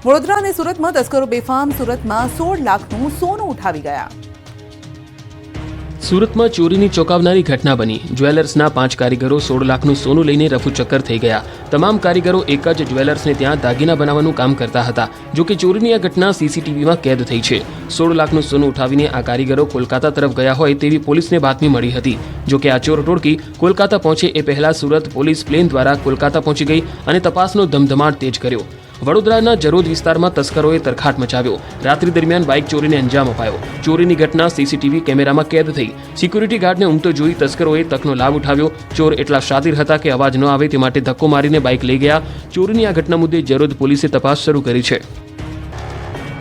વડોદરા અને સુરતમાં તસ્કરો બેફામ. સુરતમાં 16 લાખનું સોનું ઉઠાવી ગયા. સુરતમાં ચોરીની ચોંકાવનારી ઘટના બની. જ્વેલર્સના 5 કારીગરો 16 લાખનું સોનું લઈને રફુચક્કર થઈ ગયા. તમામ કારીગરો એક જ જ્વેલર્સને ત્યાં દાગીના બનાવવાનું કામ કરતા હતા. જો કે ચોરીની આ ઘટના સીસીટીવીમાં કેદ થઈ છે. 16 લાખનું સોનું ઉઠાવીને આ કારીગરો કોલકાતા તરફ ગયા હોય તેવી પોલીસને બાતમી મળી હતી. જો કે આ ચોર ટોળકી કોલકાતા પહોંચે એ પહેલા સુરત પોલીસ પ્લેન દ્વારા કોલકાતા પહોંચી ગઈ અને તપાસનો ધમધમાટ તેજ કર્યો. વડોદરાના જરોદ વિસ્તારમાં તસ્કરોએ તરખાટ મચાવ્યો. રાત્રિ દરમિયાન બાઇક ચોરીને અંજામ અપાયો. ચોરીની ઘટના સીસીટીવી કેમેરામાં કેદ થઈ. સિક્યુરિટી ગાર્ડને ઊંઘતો જોઈ તસ્કરોએ તકનો લાભ ઉઠાવ્યો. ચોર એટલા શાતિર હતા કે અવાજ ન આવે તે માટે ધક્કો મારીને બાઇક લઈ ગયા. ચોરીની આ ઘટના મુદ્દે જરોદ પોલીસે તપાસ શરૂ કરી છે.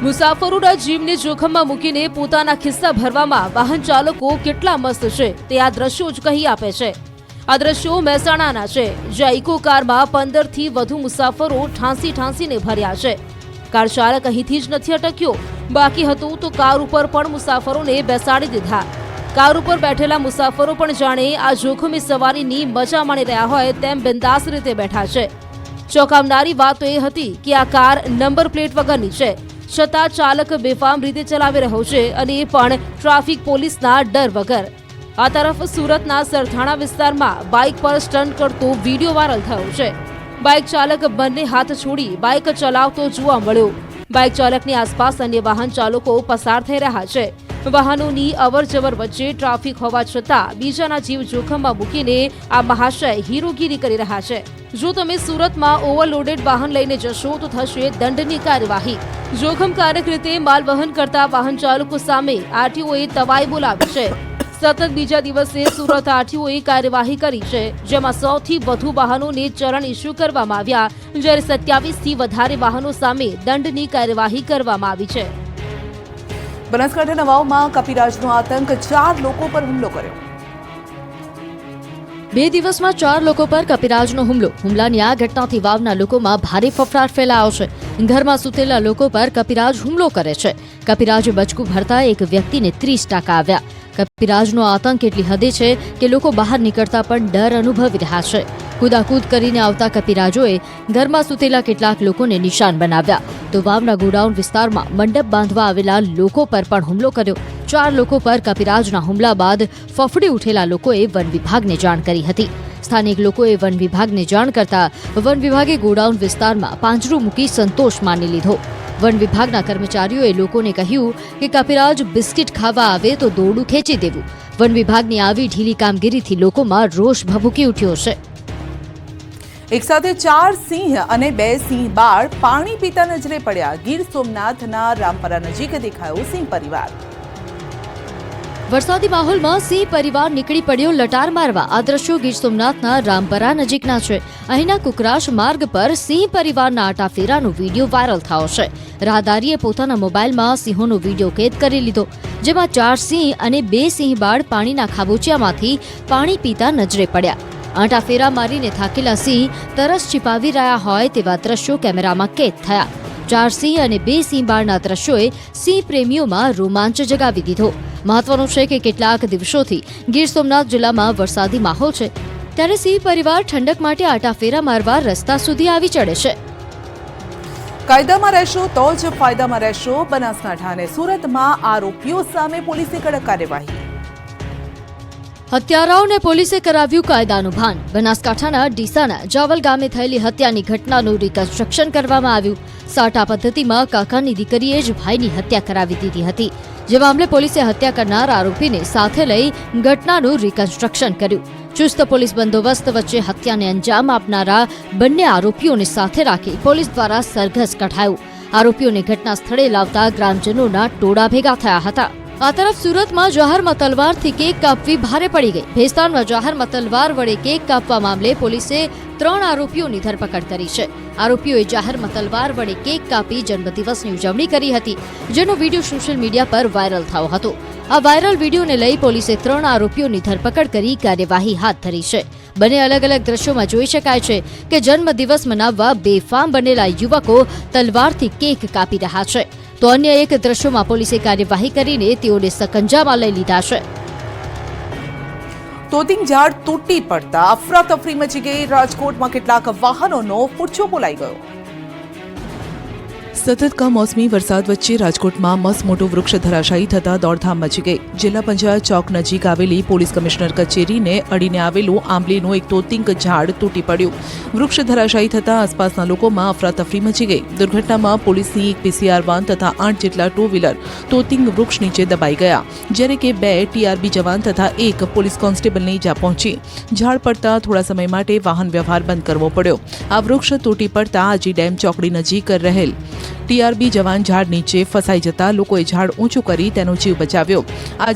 મુસાફરોના જીવને જોખમમાં મૂકીને પોતાના ખિસ્સા ભરવામાં વાહન ચાલકો કેટલા મસ્ત છે તે આ દ્રશ્યો જ કહી આપે છે. આ દ્રશ્યો મહેસાણાના છે, જ્યાં ઇકો કારમાં 15 થી વધુ મુસાફરો ઠાંસીને ભર્યા છે. કાર ચાલક અહીંથી જ નથી અટક્યો. બાકી હતું તો કાર ઉપર પણ મુસાફરોને બેસાડી દીધા. કાર ઉપર બેઠેલા મુસાફરો પણ જાણે આ જોખમી સવારીની મજા માણી રહ્યા હોય તેમ બિંદાસ રીતે બેઠા છે. ચોંકાવનારી વાત તો એ હતી કે આ કાર નંબર પ્લેટ વગરની છે, છતાં ચાલક બેફામ રીતે ચલાવી રહ્યો છે, અને એ પણ ટ્રાફિક પોલીસના ડર વગર. આ તરફ સુરતના સરથાણા વિસ્તારમાં બાઇક પર સ્ટન્ટ કરતો વિડીયો વાયરલ થયો છે. બાઇક ચાલક બંને હાથ છોડી બાઇક ચલાવતો જોવા મળ્યો. બાઇક ચાલકની આસપાસ અન્ય વાહન ચાલકો પસાર થઈ રહ્યા છે. વાહનોની અવરજવર વચ્ચે ટ્રાફિક હોવા છતાં બીજાના જીવ જોખમમાં મૂકીને આ મહાશય હીરોગીરી કરી રહ્યા છે. જો તમે સુરતમાં ઓવરલોડેડ વાહન લઈને જશો તો થશે દંડની કાર્યવાહી. જોખમકારક રીતે માલ વહન કરતા વાહન ચાલકો સામે આરટીઓએ તવાઈ બોલાવી છે. સતત બીજા દિવસે સુરત આરટીઓએ કાર્યવાહી કરી છે, જેમાં 100 થી વધુ વાહનોને ચલણ ઇસ્યુ કરવામાં આવ્યા, જ્યારે 27 થી વધારે વાહનો સામે દંડની કાર્યવાહી કરવામાં આવી છે. બનાસકાંઠા નવાવમાં કપિરાજનો આતંક, 4 લોકો પર હુમલો કર્યો. 2 દિવસમાં 4 લોકો પર કપિરાજનો હુમલો. હુમલાની આ ઘટનાથી વાવના લોકોમાં ભારે ફફડાટ ફેલાયો છે. ઘરમાં સૂતેલા લોકો પર કપિરાજ હુમલો કરે છે. કપિરાજે બચકું ભરતા એક વ્યક્તિને 30 ટાંકા આવ્યા. કપિરાજનો આતંક એટલી હદે છે કે લોકો બહાર નીકળતા પણ ડર અનુભવી રહ્યા છે. કૂદાકૂદ કરીને આવતા કપિરાજોએ ઘરમાં સૂતેલા કેટલાક લોકોને નિશાન બનાવ્યા, તો વાવના ગોડાઉન વિસ્તારમાં મંડપ બાંધવા આવેલા લોકો પર પણ હુમલો કર્યો. 4 લોકો પર કપિરાજના હુમલા બાદ ફફડી ઉઠેલા લોકોએ વન વિભાગને જાણ કરી હતી. સ્થાનિક લોકોએ વન વિભાગને જાણ કરતા વન વિભાગે ગોડાઉન વિસ્તારમાં પાંજરું મૂકી સંતોષ માની લીધો. વન વિભાગના કર્મચારીઓએ લોકોને કહ્યું કે કપિરાજ બિસ્કિટ ખાવા આવે તો દોરડું ખેંચી દેવું. વન વિભાગની આવી ઢીલી કામગીરીથી લોકોમાં રોષ ભભૂકી ઉઠ્યો છે. એક સાથે 4 સિંહ અને 2 સિંહ બાળ પાણી પીતા નજરે પડ્યા. ગીર સોમનાથના રામપરા નજીક દેખાયો સિંહ પરિવાર. વરસાદી માહોલમાં સિંહ પરિવાર નીકળી પડ્યો લટાર મારવા. આ દ્રશ્યો ગીર સોમનાથના રામપરા નજીકના છે. અહીંના કુકરાશ માર્ગ પર સિંહ પરિવારના આટાફેરાનો વિડીયો વાયરલ થયો છે. રાહદારીએ પોતાના મોબાઈલમાં સિંહોનો વિડીયો કેદ કરી લીધો, જેમાં 4 સિંહ અને 2 સિંહ બાળ પાણીના ખાબોચિયામાંથી પાણી પીતા નજરે પડ્યા. આટાફેરા મારીને થાકેલા સિંહ તરસ छिपाવી રહ્યા હોય તેવા દ્રશ્યો કેમેરામાં કેદ થયા. 4 સિંહ અને 2 સિંહ બાળના દ્રશ્યોએ સિંહ પ્રેમીઓમાં રોમાંચ જગાવી દીધો. મહત્વનું છે કે કેટલાક દિવસોથી ગીર સોમનાથ જિલ્લામાં વરસાદી માહોલ છે, ત્યારે સિંહ પરિવાર ઠંડક માટે આટાફેરા મારવા રસ્તા સુધી આવી ચડે છે. કાયદામાં રહેશો તો જ ફાયદામાં રહેશો. બનાસકાંઠા અને સુરતમાં આરોપીઓ સામે પોલીસે કડક કાર્યવાહી. હત્યારાઓને પોલીસે કરાવ્યું કાયદાનું ભાન. બનાસકાંઠાના ડીસાના જાવલ ગામે થયેલી હત્યાની ઘટનાનું રિકન્સ્ટ્રક્શન કરવામાં આવ્યું. સાટા પદ્ધતિમાં કાકાની દીકરીએ જ ભાઈની હત્યા કરાવી દીધી હતી, જે મામલે પોલીસે હત્યા કરનાર આરોપીને સાથે લઈ ઘટનાનું રિકન્સ્ટ્રક્શન કર્યું. ચુસ્ત પોલીસ બંદોબસ્ત વચ્ચે હત્યાને અંજામ આપનારા બંને આરોપીઓને સાથે રાખી પોલીસ દ્વારા સરઘસ કઢાયું. આરોપીઓને ઘટના સ્થળે લાવતા ગ્રામજનોના ટોળા ભેગા થયા હતા. આ તરફ સુરતમાં જાહેરમાં તલવારથી કેક કાપવી ભારે પડી ગઈ. ભેસ્તાનમાં જાહેરમાં તલવાર વડે કેક કાપવા મામલે પોલીસે 3 આરોપીઓની ધરપકડ કરી છે. આરોપીઓએ જાહેરમાં તલવાર વડે કેક કાપી જન્મદિવસની ઉજવણી કરી હતી, જેનો વિડીયો સોશિયલ મીડિયા પર વાયરલ થયો હતો. આ વાયરલ વિડીયોને લઈ પોલીસે 3 આરોપીઓની ધરપકડ કરી કાર્યવાહી હાથ ધરી છે. બંને અલગ અલગ દ્રશ્યોમાં જોઈ શકાય છે કે જન્મદિવસ મનાવવા બેફામ બનેલા યુવકો તલવારથી કેક કાપી રહ્યા છે, તો અન્ય એક દ્રશ્યોમાં પોલીસે કાર્યવાહી કરીને તેઓને સકંજામાં લઈ લીધા છે. તોતિંગ ઝાડ તૂટી પડતા અફરાતફરી મચી ગઈ. રાજકોટમાં કેટલાક વાહનોનો પૂછો બોલાઈ ગયો. સતત કમોસમી વરસાદ વચ્ચે રાજકોટમાં મસમોટું વૃક્ષ ધરાશાયી થતા દોડધામ મચી ગઈ. જિલ્લા પંચાયત ચોક નજીક આવેલી પોલીસ કમિશનર કચેરીને અડીને આવેલું આંબલીનું એક તોતિંગ ઝાડ તૂટી પડ્યું. વૃક્ષ ધરાશાયી થતા આસપાસના લોકોમાં અફરાતફરી મચી ગઈ. દુર્ઘટનામાં પોલીસની એક PCR વાન તથા 8 જેટલા ટુ વ્હીલર તોતિંગ વૃક્ષ નીચે દબાઈ ગયા, જ્યારે કે 2 TRB જવાન તથા 1 પોલીસ કોન્સ્ટેબલને ઈજા પહોંચી. ઝાડ પડતા થોડા સમય માટે વાહન વ્યવહાર બંધ કરવો પડ્યો. આ વૃક્ષ તૂટી પડતા આજી ડેમ ચોકડી નજીક રહેલ TRB જવાન ઝાડ નીચે ફસાઈ જતા લોકોએ ઝાડ ઊંચું કરી તેનો જીવ બચાવ્યો. આ